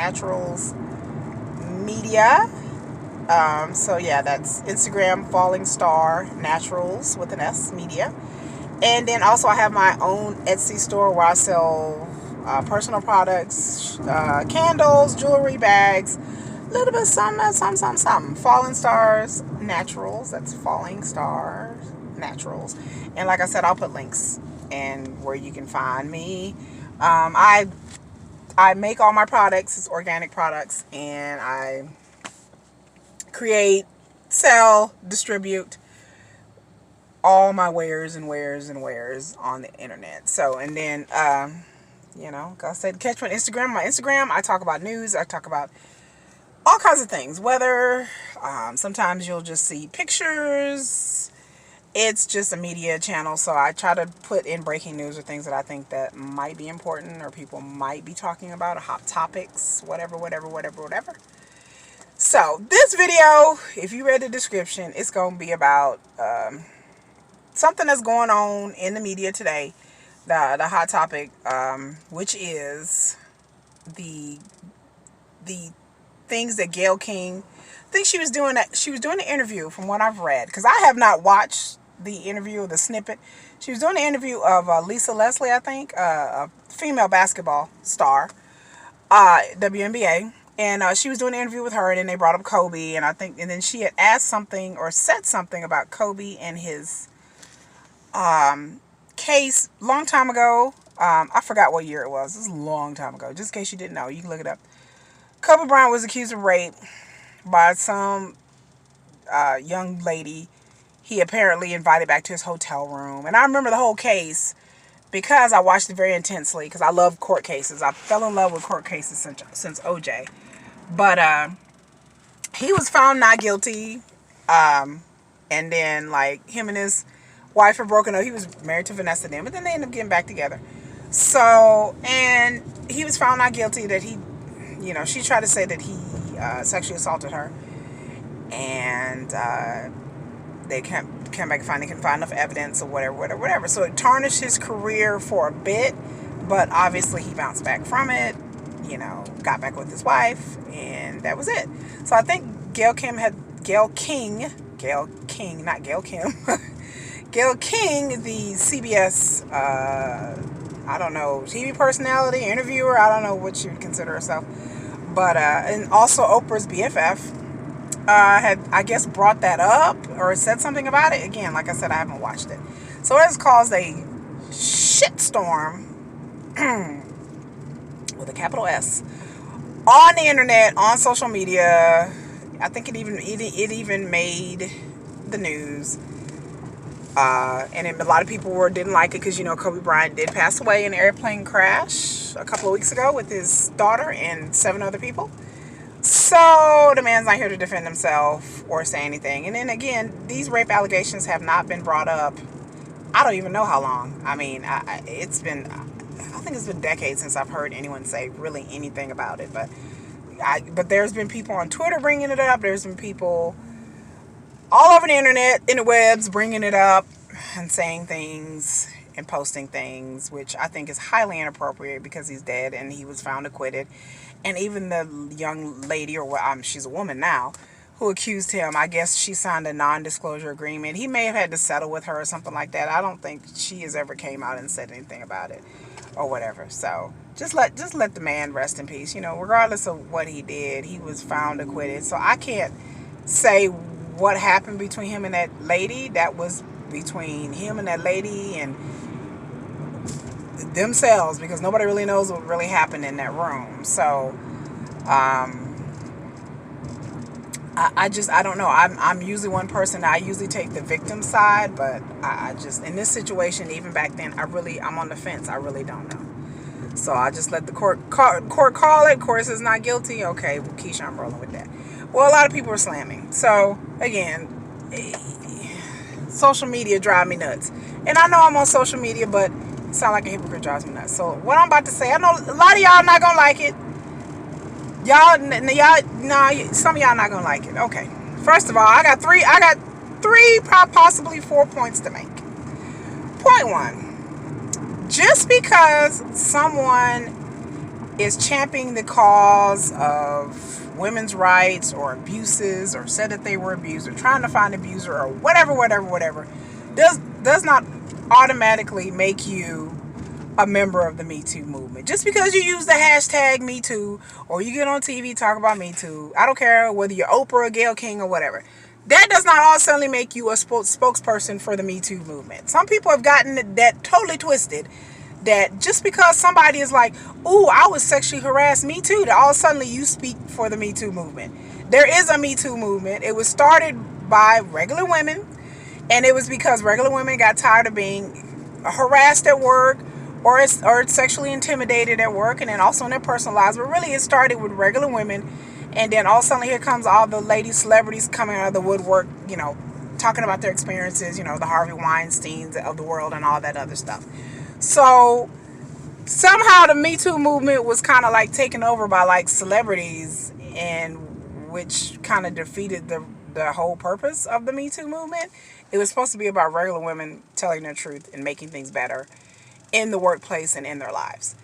Naturals Media. So yeah, that's Instagram, Falling Star Naturals with an S Media. And then also I have my own Etsy store where I sell personal products, candles, jewelry, bags, a little bit of something. Falling Stars Naturals. That's Falling Stars Naturals. And like I said, I'll put links and where you can find me. I make all my products. It's organic products, and I create, sell, distribute all my wares on the internet. So, and then, like I said, catch me on Instagram. My Instagram, I talk about news. I talk about all kinds of things. Weather. Sometimes you'll just see pictures. It's just a media channel, so I try to put in breaking news or things that I think that might be important or people might be talking about, or hot topics, whatever. So this video, if you read the description, it's going to be about something that's going on in the media today. The hot topic, which is the things that Gayleking, I think she was doing an interview from what I've read, because I have not watched the interview, the snippet. She was doing an interview of Lisa Leslie, I think, a female basketball star, WNBA, and she was doing an interview with her, and then they brought up Kobe, and then she had asked something or said something about Kobe and his case long time ago. I forgot what year it was. It was a long time ago. Just in case you didn't know, you can look it up. Kobe Bryant was accused of rape by some young lady he apparently invited back to his hotel room. And I remember the whole case because I watched it very intensely, because I love court cases. I fell in love with court cases since OJ. But he was found not guilty. And then, like, him and his wife had broken up. He was married to Vanessa then, but then they ended up getting back together. So, and he was found not guilty that he, she tried to say that he sexually assaulted her. And they came back and find they couldn't find enough evidence or whatever. So it tarnished his career for a bit, but obviously he bounced back from it, got back with his wife, and that was it. So I think Gayle King, not Gayle Kim, Gayle King, the CBS, I don't know, TV personality, interviewer, I don't know what she would consider herself, but, and also Oprah's BFF, had, I guess, brought that up or said something about it. Again, like I said, I haven't watched it. So it has caused a shitstorm with a capital S on the internet, on social media. I think it even made the news. And a lot of people didn't like it because, Kobe Bryant did pass away in an airplane crash a couple of weeks ago with his daughter and 7 other people. So the man's not here to defend himself or say anything. And then again, these rape allegations have not been brought up. I don't even know how long. I mean, I think it's been decades since I've heard anyone say really anything about it. But there's been people on Twitter bringing it up. There's been people all over the internet, in the webs, bringing it up and saying things and posting things, which I think is highly inappropriate because he's dead and he was found acquitted. And even the young lady, she's a woman now, who accused him, I guess she signed a non-disclosure agreement. He may have had to settle with her or something like that. I don't think she has ever came out and said anything about it or whatever. So just let the man rest in peace. Regardless of what he did, he was found acquitted. So I can't say what happened between him and that lady. That was between him and that lady and themselves, because nobody really knows what really happened in that room. So I don't know. I'm usually one person, I usually take the victim side, but I just, in this situation, even back then, I'm on the fence. I really don't know. So I just let the court call it. Court says not guilty. Okay, well, Keisha, I'm rolling with that. Well, a lot of people are slamming. So again, social media drive me nuts. And I know I'm on social media, but sound like a hypocrite, drives me nuts. So what I'm about to say, I know a lot of y'all not gonna like it. Some of y'all not gonna like it. Okay. First of all, I got three, possibly 4 points to make. Point 1, just because someone is championing the cause of women's rights or abuses, or said that they were abused, or trying to find abuser, or whatever, does not automatically make you a member of the Me Too movement. Just because you use the hashtag Me Too, or you get on TV talk about Me Too, I don't care whether you're Oprah or Gayleking or whatever, that does not all suddenly make you a spokesperson for the Me Too movement. Some people have gotten that totally twisted, that just because somebody is like, ooh, I was sexually harassed, Me Too, that all suddenly you speak for the Me Too movement. There is a Me Too movement. It was started by regular women, and it was because regular women got tired of being harassed at work, or sexually intimidated at work, and then also in their personal lives. But really, it started with regular women, and then all of a sudden here comes all the lady celebrities coming out of the woodwork, talking about their experiences, the Harvey Weinsteins of the world and all that other stuff. So somehow the Me Too movement was kind of like taken over by like celebrities, and which kind of defeated the whole purpose of the Me Too movement. It was supposed to be about regular women telling their truth and making things better in the workplace and in their lives.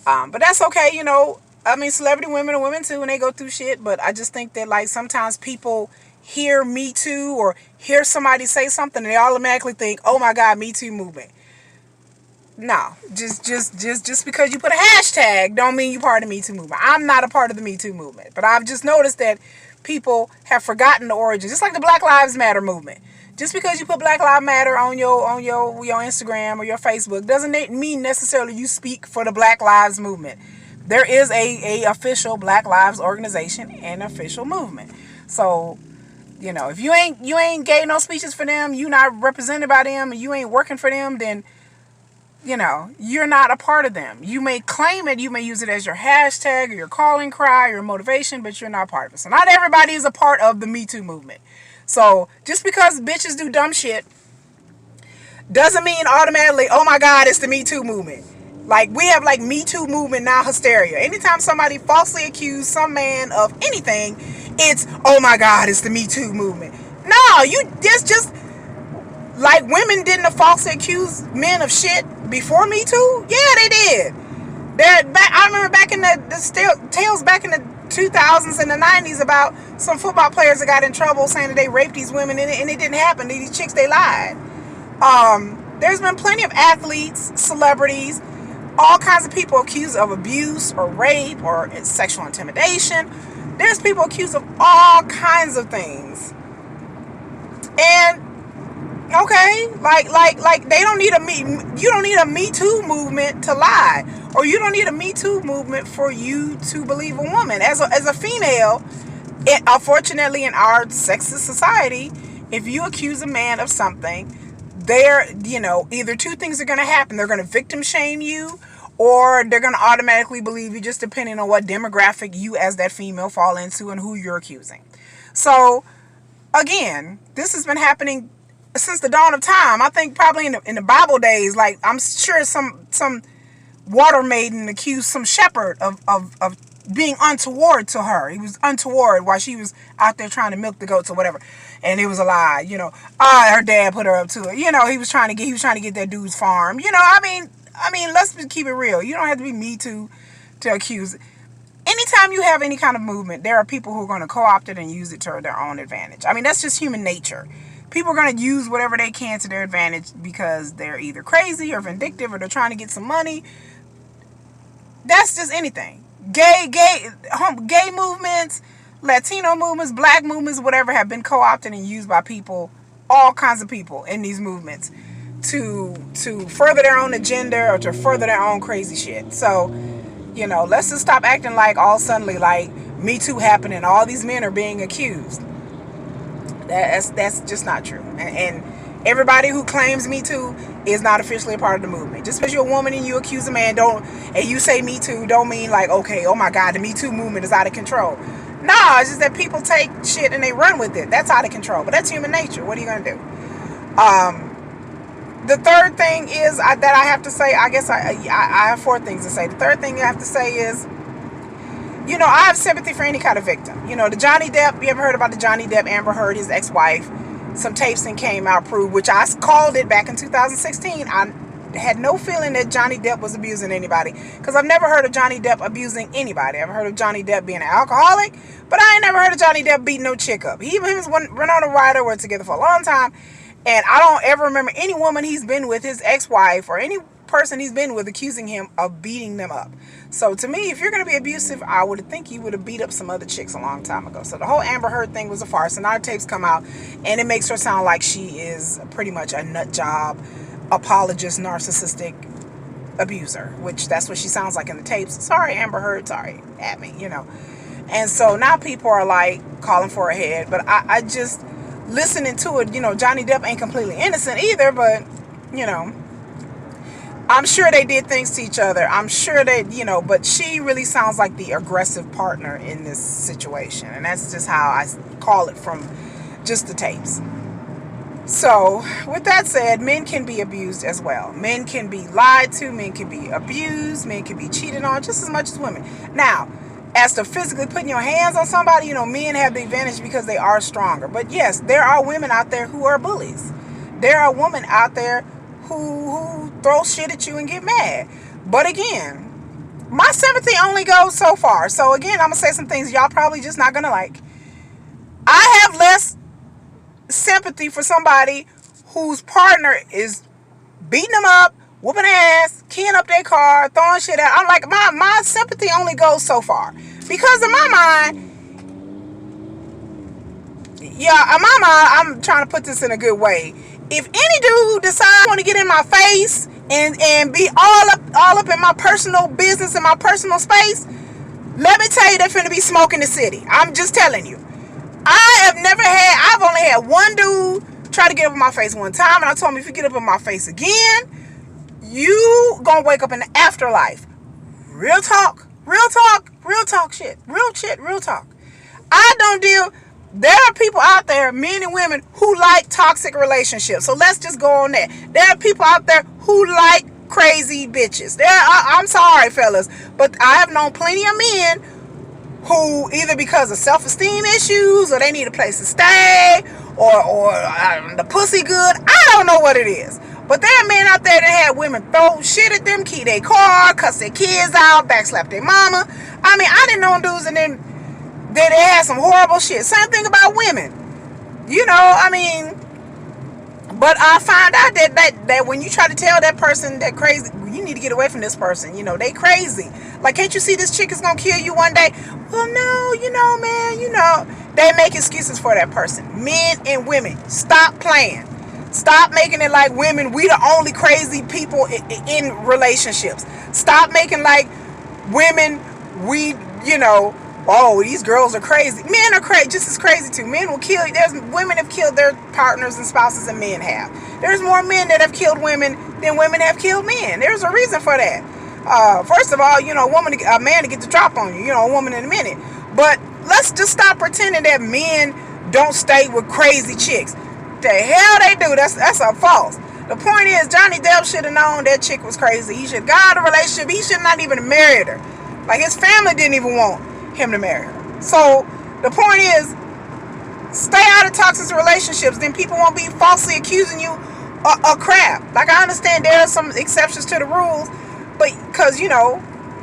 But that's okay, celebrity women are women too, and they go through shit. But I just think that like sometimes people hear Me Too or hear somebody say something and they automatically think, oh my God, Me Too movement. No, just because you put a hashtag don't mean you're part of the Me Too movement. I'm not a part of the Me Too movement, but I've just noticed that people have forgotten the origins, just like the Black Lives Matter movement. Just because you put Black Lives Matter on your Instagram or your Facebook doesn't mean necessarily you speak for the Black Lives movement. There is a official Black Lives organization and official movement. So, if you ain't gave no speeches for them, you not represented by them, and you ain't working for them, then you're not a part of them. You may claim it, you may use it as your hashtag or your calling cry or your motivation, but you're not part of it. So not everybody is a part of the Me Too movement. So just because bitches do dumb shit doesn't mean automatically, oh my God, it's the Me Too movement. Like, we have like Me Too movement now hysteria. Anytime somebody falsely accused some man of anything, it's, oh my God, it's the Me Too movement. No, just like women didn't falsely accuse men of shit before Me Too. Yeah, they did. I remember back in the tales back in the 2000s and the 90s about some football players that got in trouble saying that they raped these women, and it didn't happen. These chicks, they lied. There's been plenty of athletes, celebrities, all kinds of people accused of abuse or rape or sexual intimidation. There's people accused of all kinds of things. And okay, like they don't need you don't need a Me Too movement to lie, or you don't need a Me Too movement for you to believe a woman. As a female, unfortunately in our sexist society, if you accuse a man of something, either two things are going to happen. They're going to victim shame you, or they're going to automatically believe you, just depending on what demographic you as that female fall into and who you're accusing. So again, this has been happening since the dawn of time. I think probably in the Bible days, like I'm sure some water maiden accused some shepherd of being untoward to her. He was untoward while she was out there trying to milk the goats or whatever, and it was a lie. Her dad put her up to it. He was trying to get that dude's farm. I mean, let's keep it real. You don't have to be Me Too to accuse. Anytime you have any kind of movement, there are people who are going to co-opt it and use it to their own advantage. I mean, that's just human nature. People are going to use whatever they can to their advantage because they're either crazy or vindictive, or they're trying to get some money. That's just anything. Gay movements, Latino movements, black movements, whatever, have been co-opted and used by people, all kinds of people in these movements to further their own agenda or to further their own crazy shit. So, let's just stop acting like all suddenly like Me Too happened and all these men are being accused. That's just not true. And everybody who claims Me Too is not officially a part of the movement. Just because you're a woman and you accuse a man and you say Me Too, don't mean like, okay, oh my God, the Me Too movement is out of control. No, it's just that people take shit and they run with it. That's out of control. But that's human nature. What are you going to do? The third thing is that I have to say, I guess I have four things to say. The third thing I have to say is, I have sympathy for any kind of victim. The Johnny Depp, you ever heard about the Johnny Depp, Amber Heard, his ex-wife? Some tapes that came out proved, which I called it back in 2016. had no feeling that Johnny Depp was abusing anybody, because I've never heard of Johnny Depp abusing anybody. I've heard of Johnny Depp being an alcoholic, but I ain't never heard of Johnny Depp beating no chick up. He was Winona Ryder were together for a long time, and I don't ever remember any woman he's been with, his ex-wife or any person he's been with, accusing him of beating them up. So to me, if you're going to be abusive, I would think you would have beat up some other chicks a long time ago. So the whole Amber Heard thing was a farce, and now tapes come out and it makes her sound like she is pretty much a nut job, apologist, narcissistic abuser, which that's what she sounds like in the tapes. Sorry, Amber Heard, sorry at me, And so now people are like calling for her head, but I just listening to it, Johnny Depp ain't completely innocent either, but I'm sure they did things to each other. I'm sure that, but she really sounds like the aggressive partner in this situation. And that's just how I call it from just the tapes. So, with that said, men can be abused as well. Men can be lied to. Men can be abused. Men can be cheated on just as much as women. Now, as to physically putting your hands on somebody, men have the advantage because they are stronger. But yes, there are women out there who are bullies. There are women out there who throw shit at you and get mad. But again, my sympathy only goes so far. So again, I'm going to say some things y'all probably just not going to like. I have less sympathy for somebody whose partner is beating them up, whooping their ass, keying up their car, throwing shit out. I'm like, my sympathy only goes so far. Because in my mind, I'm trying to put this in a good way. If any dude decides want to get in my face and be all up in my personal business and my personal space, let me tell you, they're finna be smoking the city. I'm just telling you. I've only had one dude try to get up in my face one time, and I told him, if you get up in my face again, you gonna wake up in the afterlife. Real talk shit. Real talk. There are people out there, men and women, who like toxic relationships. So let's just go on that. There are people out there who like crazy bitches. I'm sorry, fellas, but I have known plenty of men who, either because of self-esteem issues, or they need a place to stay, or the pussy good, I don't know what it is. But there are men out there that had women throw shit at them, key their car, cuss their kids out, backslap their mama. I mean, I didn't know dudes and then they had some horrible shit. Same thing about women. But I found out that when you try to tell that person that crazy, you need to get away from this person. They crazy. Like, can't you see this chick is going to kill you one day? Well, no, man, They make excuses for that person. Men and women, stop playing. Stop making it like women, we the only crazy people in relationships. Stop making like women, oh, these girls are crazy. Men are crazy, just as crazy too. Men will kill. Women have killed their partners and spouses than men have. There's more men that have killed women than women have killed men. There's a reason for that. First of all, a man to get the drop on you. A woman in a minute. But let's just stop pretending that men don't stay with crazy chicks. The hell they do. That's a false. The point is, Johnny Depp should have known that chick was crazy. He should have got out of a relationship. He should not even have married her. Like, his family didn't even want him to marry her. So the point is, stay out of toxic relationships. Then people won't be falsely accusing you of crap. Like, I understand there are some exceptions to the rules, but because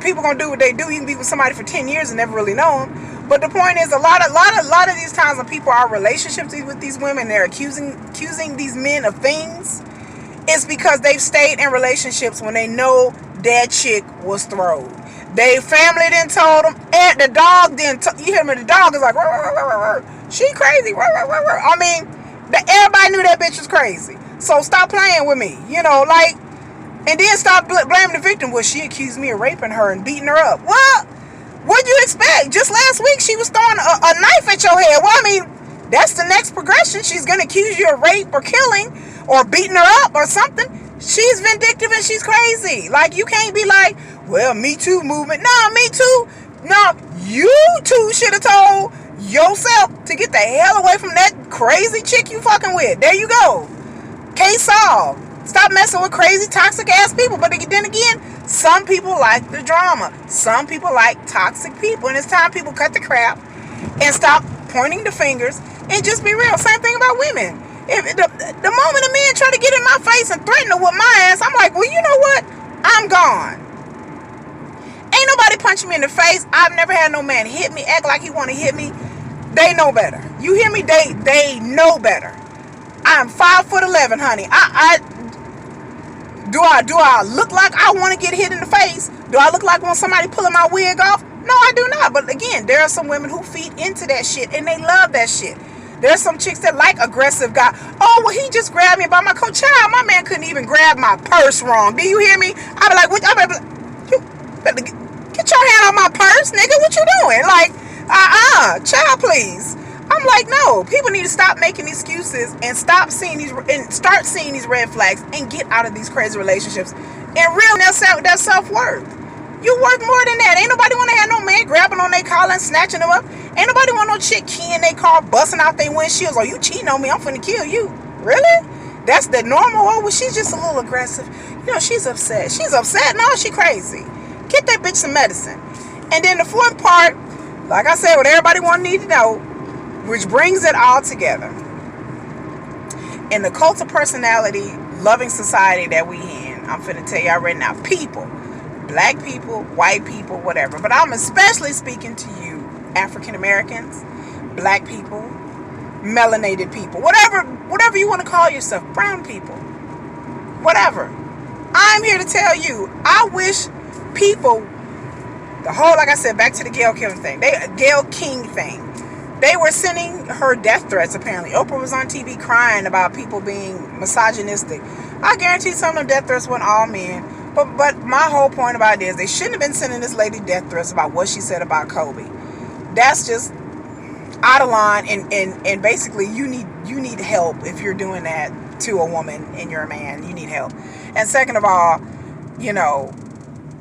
people gonna do what they do. You can be with somebody for 10 years and never really know them. But the point is, a lot of these times when people are in relationships with these women, they're accusing these men of things. It's because they've stayed in relationships when they know that chick was throwed. They family didn't told them, and the dog didn't. You hear me? The dog is like, "Rrr, rrr, rrr, rrr. She crazy." Rrr, rrr, rrr, rrr. I mean, everybody knew that bitch was crazy. So stop playing with me, and then stop blaming the victim. Well, she accused me of raping her and beating her up. Well, what'd you expect? Just last week she was throwing a knife at your head. Well, I mean, that's the next progression. She's gonna accuse you of rape or killing or beating her up or something. She's vindictive and she's crazy. Like, you can't be like, well, Me Too movement. No, Me Too. No, you two should have told yourself to get the hell away from that crazy chick you fucking with. There you go. Case solved. Stop messing with crazy, toxic ass people. But then again, some people like the drama. Some people like toxic people. And it's time people cut the crap and stop pointing the fingers and just be real. Same thing about women. The moment a man try to get in my face and threaten to whip my ass, I'm like, well, you know what? I'm gone. Ain't nobody punching me in the face. I've never had no man hit me, act like he want to hit me. They know better. You hear me? They know better. I'm 5'11", honey. Do I look like I want to get hit in the face? Do I look like I want somebody pulling my wig off? No, I do not. But again, there are some women who feed into that shit and they love that shit. There's some chicks that like aggressive guy. Oh, well, he just grabbed me by my coat. Child, my man couldn't even grab my purse wrong. Do you hear me? I be like, what? I be like, you better get your hand on my purse, nigga. What you doing? Like, child, please. I'm like, no. People need to stop making excuses and start seeing these red flags and get out of these crazy relationships and realize their self-worth. You worth more than that. Ain't nobody want to have no man grabbing on their collar and snatching them up. Ain't nobody want no chick keying their car, busting out their windshields. Oh, you cheating on me, I'm finna kill you. Really? That's the normal? Oh, well, she's just a little aggressive. You know, she's upset. She's upset? No, she crazy. Get that bitch some medicine. And then the fourth part, like I said, what everybody need to know, which brings it all together. In the cult of personality, loving society that we in, I'm finna tell y'all right now, people, black people, white people, whatever, but I'm especially speaking to you African Americans, black people, melanated people, whatever you want to call yourself, brown people, whatever. I'm here to tell you, I wish people, the whole, like I said, back to the gayleking thing. They were sending her death threats, apparently. Oprah was on TV crying about people being misogynistic. I guarantee some of them death threats weren't all men. But my whole point about it is they shouldn't have been sending this lady death threats about what she said about Kobe. That's just out of line, and basically you need help if you're doing that to a woman and you're a man. You need help. And second of all, you know,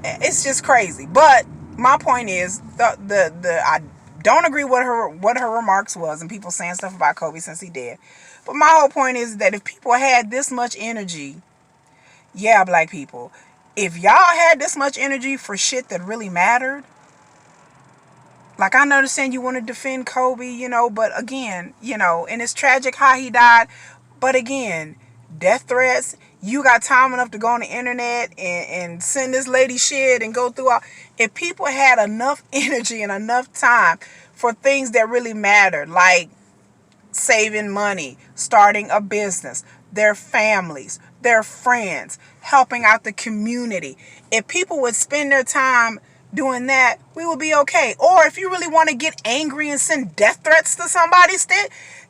it's just crazy. But my point is I don't agree with what her remarks was and people saying stuff about Kobe since he dead. But my whole point is that if people had this much energy, yeah, black people, if y'all had this much energy for shit that really mattered, like I understand you want to defend Kobe, you know, but again, you know, and it's tragic how he died. But again, death threats, you got time enough to go on the internet and send this lady shit and go through all. If people had enough energy and enough time for things that really mattered, like saving money, starting a business, their families, their friends, helping out the community. If people would spend their time doing that, we would be okay. Or if you really want to get angry and send death threats to somebody,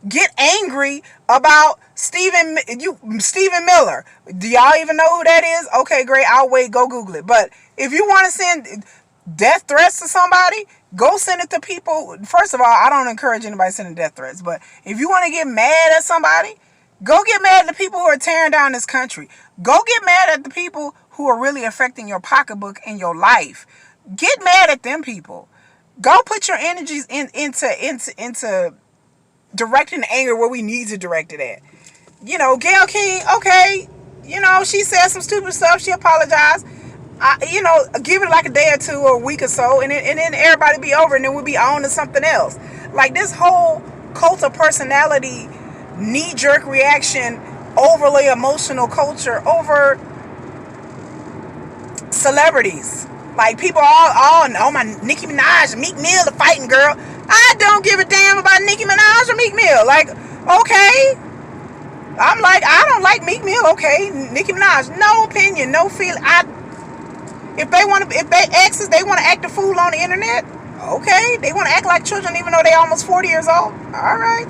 get angry about Stephen Miller. Do y'all even know who that is? Okay, great. I'll wait. Go Google it. But if you want to send death threats to somebody, go send it to people. First of all, I don't encourage anybody sending death threats. But if you want to get mad at somebody, go get mad at the people who are tearing down this country. Go get mad at the people who are really affecting your pocketbook and your life. Get mad at them people. Go put your energies into directing the anger where we need to direct it at. You know, Gayleking, okay, you know, she said some stupid stuff. She apologized. You know, give it like a day or two or a week or so, and then everybody be over, and then we'll be on to something else. Like this whole cult of personality, knee-jerk reaction, overly emotional culture over celebrities. Like people all know my Nicki Minaj, Meek Mill, the fighting girl. I don't give a damn about Nicki Minaj or Meek Mill. Like, okay. I'm like, I don't like Meek Mill, okay. Nicki Minaj, no opinion, no feeling. If they exes, they want to act a fool on the internet, okay. They want to act like children even though they almost 40 years old. Alright.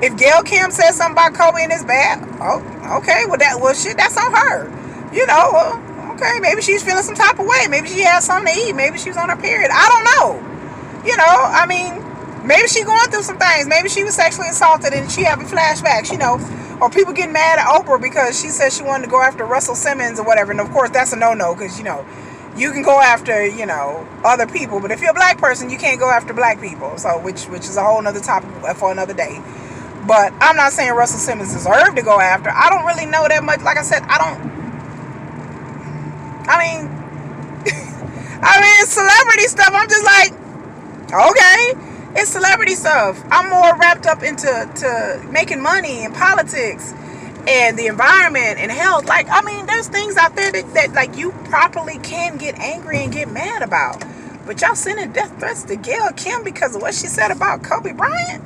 If Gayleking says something about Kobe and it's bad, oh, okay, well shit, that's on her. You know, okay, maybe she's feeling some type of way. Maybe she has something to eat. Maybe she's on her period. I don't know. You know, I mean, maybe she going through some things. Maybe she was sexually assaulted and she having flashbacks, you know. Or people getting mad at Oprah because she said she wanted to go after Russell Simmons or whatever. And of course, that's a no-no because, you know, you can go after, you know, other people. But if you're a black person, you can't go after black people. So, which is a whole nother topic for another day. But I'm not saying Russell Simmons deserved to go after. I don't really know that much. Like I said, I mean, celebrity stuff, I'm just like, okay, It's celebrity stuff. I'm more wrapped up into making money and politics and the environment and health. Like, I mean, there's things out there that like you properly can get angry and get mad about. But y'all sending death threats to Gayle because of what she said about Kobe Bryant?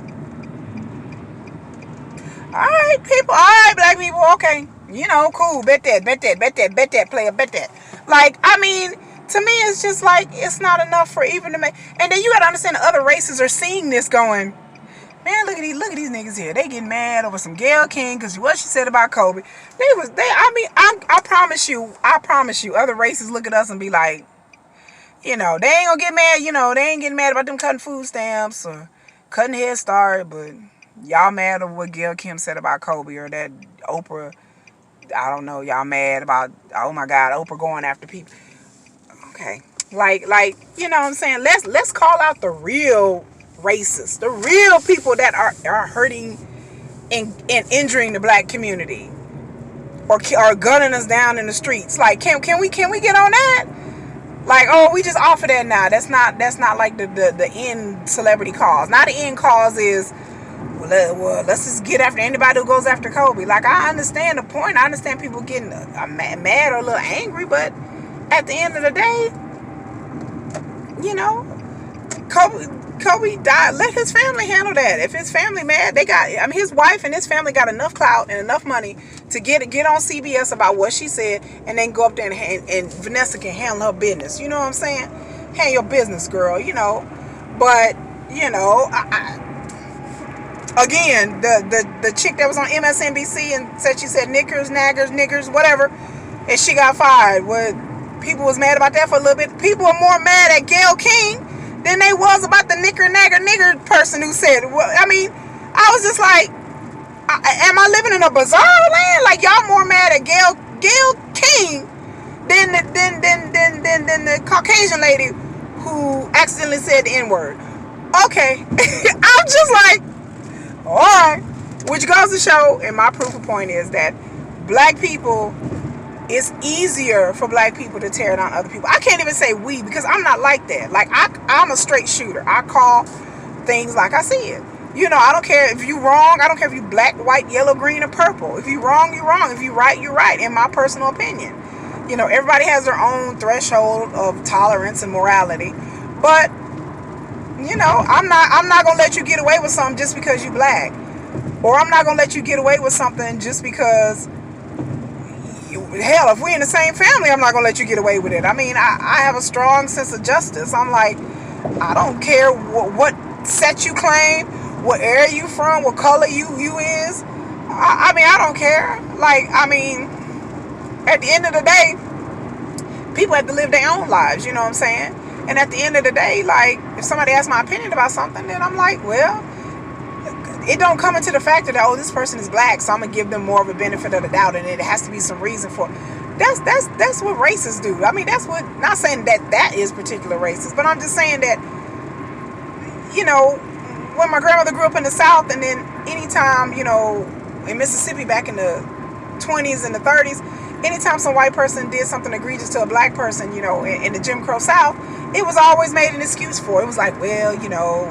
Alright, people. Alright, black people. Okay. You know, cool. Bet that, player, bet that. Like, I mean, to me, it's just like, it's not enough for even to make. And then you gotta understand the other races are seeing this going, man, look at these niggas here. They getting mad over some Gayleking because what she said about Kobe. I promise you, other races look at us and be like, you know, they ain't gonna get mad, you know, they ain't getting mad about them cutting food stamps or cutting Head Start, but y'all mad over what Gayle said about Kobe or that Oprah, I don't know, y'all mad about, oh my God, Oprah going after people. Okay. Like, you know what I'm saying? Let's call out the real racists, the real people that are hurting and injuring the black community or are gunning us down in the streets. Like, can we get on that? Like, oh, we just offer that now. That's not like the end celebrity cause. Now the end cause is, well, let's just get after anybody who goes after Kobe. Like, I understand the point. I understand people getting mad or a little angry, but at the end of the day, you know, Kobe died. Let his family handle that. If his family mad, his wife and his family got enough clout and enough money to get on CBS about what she said, and then go up there and Vanessa can handle her business. You know what I'm saying? Handle your business, girl. You know, but you know, again, the chick that was on MSNBC and said she said niggers, naggers, niggers, whatever, and she got fired. People was mad about that for a little bit. People are more mad at Gayle than they was about the nigger person who said it. Well, I mean, I was just like, am I living in a bizarre land? Like, y'all more mad at Gayle than the Caucasian lady who accidentally said the N-word. Okay. I'm just like, alright. Which goes to show, and my proof of point is that black people, it's easier for black people to tear down other people. I can't even say we, because I'm not like that. Like, I'm a straight shooter. I call things like I see it. You know, I don't care if you wrong. I don't care if you black, white, yellow, green, or purple. If you wrong, you wrong. If you right, you right, in my personal opinion. You know, everybody has their own threshold of tolerance and morality. But, you know, I'm not going to let you get away with something just because you black. Or I'm not going to let you get away with something just because, hell, if we're in the same family, I'm not going to let you get away with it. I mean, I have a strong sense of justice. I'm like, I don't care what set you claim, what area you from, what color you is. I mean, I don't care. Like, I mean, at the end of the day, people have to live their own lives, you know what I'm saying? And at the end of the day, like, if somebody asks my opinion about something, then I'm like, well, it don't come into the fact that, oh, this person is black, so I'm gonna give them more of a benefit of the doubt, and it has to be some reason for it. That's what racists do. I mean, that's what, not saying that is particular racist, but I'm just saying that, you know, when my grandmother grew up in the South, and then anytime, you know, in Mississippi back in the 20s and the 30s, anytime some white person did something egregious to a black person, you know, in the Jim Crow South, it was always made an excuse for it. It was like, well, you know,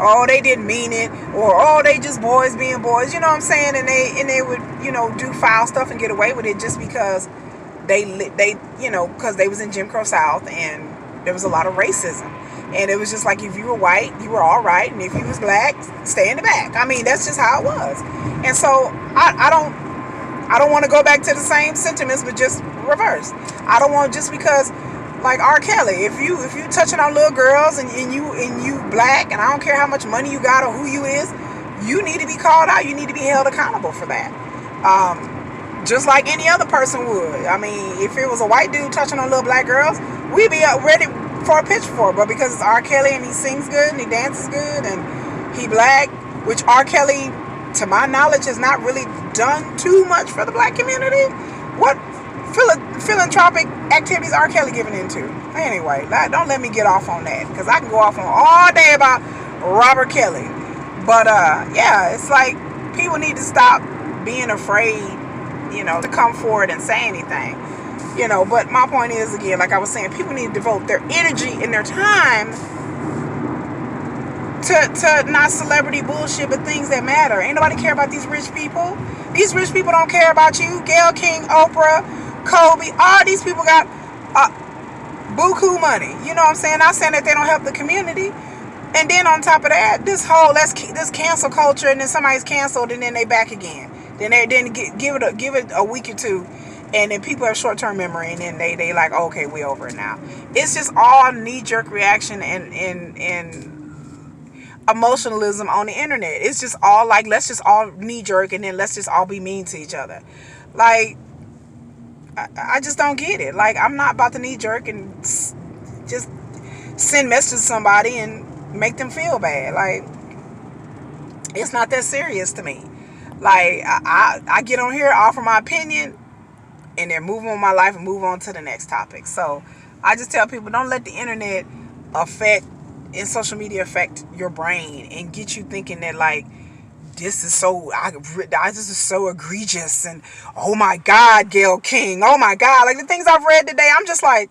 oh, they didn't mean it, or oh, they just boys being boys, you know what I'm saying? And they would, you know, do foul stuff and get away with it just because they you know, because they was in Jim Crow South and there was a lot of racism. And it was just like, if you were white, you were all right, and if you was black, stay in the back. I mean, that's just how it was. And so I don't want to go back to the same sentiments, but just reverse. I don't want, just because, like R. Kelly, if you touching on little girls and you black, and I don't care how much money you got or who you is, you need to be called out. You need to be held accountable for that. Just like any other person would. I mean, if it was a white dude touching on little black girls, we'd be ready for a pitch for it. But because it's R. Kelly and he sings good and he dances good and he black, which R. Kelly, to my knowledge, has not really done too much for the black community. What philanthropic activities R. Kelly giving into? Anyway, don't let me get off on that, because I can go off on all day about Robert Kelly. But yeah, it's like people need to stop being afraid, you know, to come forward and say anything, you know. But my point is, again, like I was saying, people need to devote their energy and their time to not celebrity bullshit, but things that matter. Ain't nobody care about these rich people. These rich people don't care about you. King, Oprah, Kobe, all these people got buku money. You know what I'm saying? Not saying that they don't help the community. And then on top of that, this cancel culture, and then somebody's canceled, and then they back again. Then give it a week or two, and then people have short term memory, and then they like, oh, okay, we over it now. It's just all knee jerk reaction and emotionalism on the internet. It's just all like, let's just all knee jerk, and then let's just all be mean to each other. Like, I just don't get it. Like, I'm not about to knee jerk and just send messages to somebody and make them feel bad. Like, it's not that serious to me. Like, I get on here, offer my opinion, and then move on my life and move on to the next topic. So I just tell people, don't let the internet and social media affect your brain and get you thinking that, like, this is so egregious, and oh my God, Gayleking, oh my God. Like, the things I've read today, I'm just like,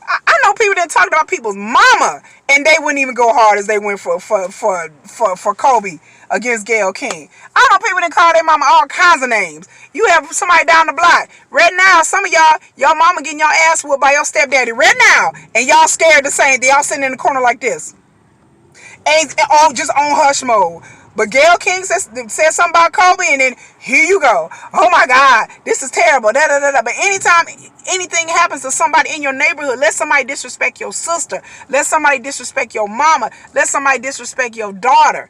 I know people that talked about people's mama, and they wouldn't even go hard as they went for Kobe against Gayleking. I know people that call their mama all kinds of names. You have somebody down the block right now. Some of y'all mama getting y'all ass whooped by your stepdaddy right now, and y'all scared the same. Y'all sitting in the corner like this, and all just on hush mode. But Gayleking said something about Kobe, and then here you go. Oh my God, this is terrible. Da, da, da, da. But anytime anything happens to somebody in your neighborhood, let somebody disrespect your sister, let somebody disrespect your mama, let somebody disrespect your daughter.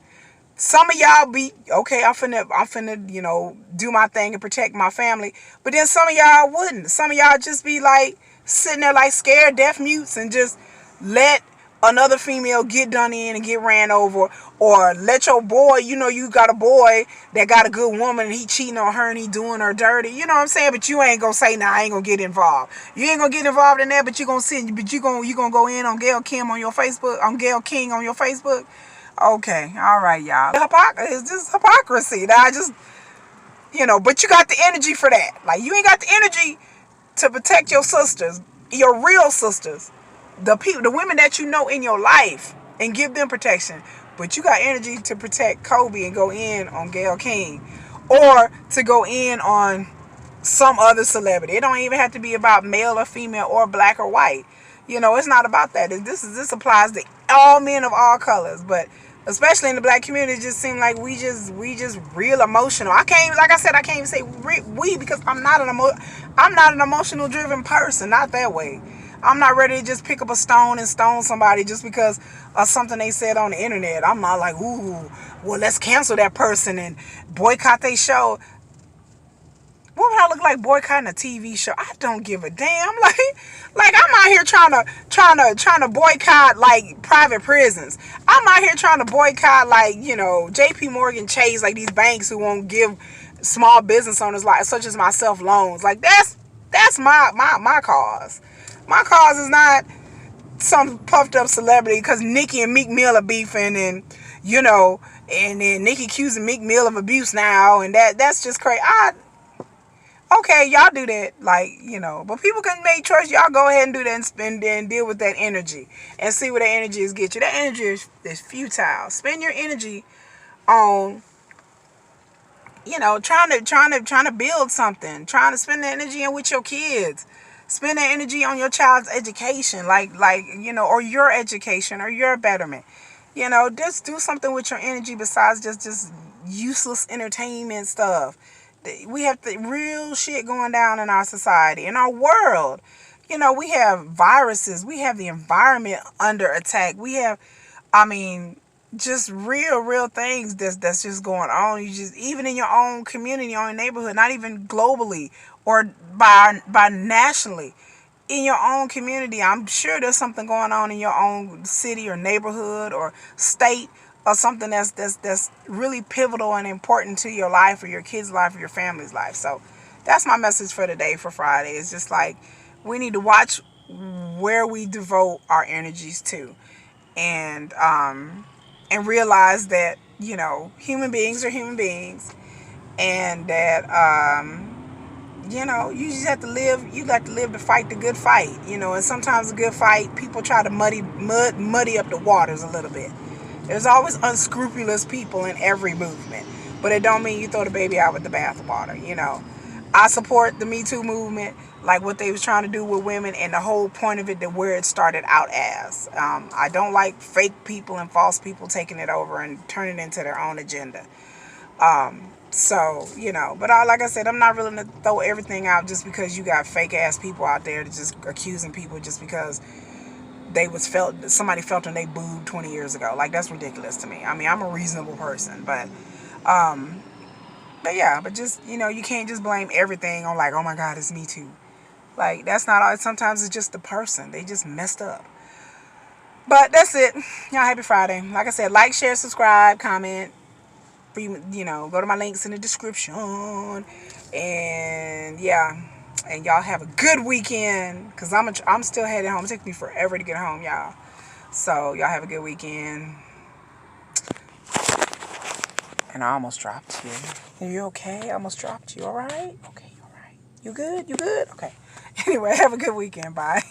Some of y'all be okay. I'm finna, do my thing and protect my family. But then some of y'all wouldn't. Some of y'all just be like sitting there like scared deaf mutes and just let another female get done in and get ran over, or let your boy, you got a boy that got a good woman and he cheating on her and he doing her dirty. You know what I'm saying? But you ain't gonna say, nah, I ain't gonna get involved. You ain't gonna get involved in that, but you gonna go in on Gayleking on your Facebook, on Gayleking on your Facebook. Okay, all right, y'all. It's just hypocrisy. I just, but you got the energy for that. Like, you ain't got the energy to protect your sisters, your real sisters, the women that you know in your life, and give them protection. But you got energy to protect Kobe and go in on Gayleking, or to go in on some other celebrity. It don't even have to be about male or female or black or white. It's not about that. This applies to all men of all colors, but especially in the black community, it just seems like we just real emotional. I can't even say we, because I'm not an emotional driven person. Not that way. I'm not ready to just pick up a stone and stone somebody just because of something they said on the internet. I'm not like, ooh, well, let's cancel that person and boycott their show. What would I look like boycotting a TV show? I don't give a damn. Like I'm out here trying to boycott like private prisons. I'm out here trying to boycott like, JP Morgan Chase, like these banks who won't give small business owners like such as myself loans. Like that's my cause. My cause is not some puffed up celebrity because Nicki and Meek Mill are beefing, and and then Nicki accusing Meek Mill of abuse now, and that's just crazy. Okay, y'all do that, but people can make choice. Y'all go ahead and do that and spend and deal with that energy and see where that energy is get you. That energy is futile. Spend your energy on trying to build something, trying to spend the energy in with your kids. Spend that energy on your child's education, or your education or your betterment. Just do something with your energy besides just useless entertainment stuff. We have the real shit going down in our society, in our world. We have viruses. We have the environment under attack. We have, just real things that's just going on. You just, even in your own community, your own neighborhood, not even globally or by nationally, in your own community, I'm sure there's something going on in your own city or neighborhood or state, or something that's really pivotal and important to your life or your kids' life or your family's life. So that's my message for today, for Friday. It's just like, we need to watch where we devote our energies to, and realize that human beings are human beings, and that you know, you just have to live. You got to live to fight the good fight, you know. And sometimes a good fight, people try to muddy up the waters a little bit. There's always unscrupulous people in every movement, but it don't mean you throw the baby out with the bathwater, you know. I support the Me Too movement, like what they was trying to do with women, and the whole point of it, that where it started out as. I don't like fake people and false people taking it over and turning it into their own agenda. So, you know, but like I said, I'm not willing to throw everything out just because you got fake ass people out there that just accusing people just because somebody felt and they booed 20 years ago. Like, that's ridiculous to me. I mean, I'm a reasonable person, but yeah, but just, you know, you can't just blame everything on like, oh my God, it's Me Too. Like, that's not all. Sometimes it's just the person. They just messed up. But that's it. Y'all, happy Friday. Like I said, like, share, subscribe, comment. You know, go to my links in the description. And yeah. And y'all have a good weekend. Because I'm still headed home. It takes me forever to get home, y'all. So, y'all have a good weekend. And I almost dropped you. Are you okay? I almost dropped you. All right? Okay, all right. You good? You good? Okay. Anyway, have a good weekend. Bye.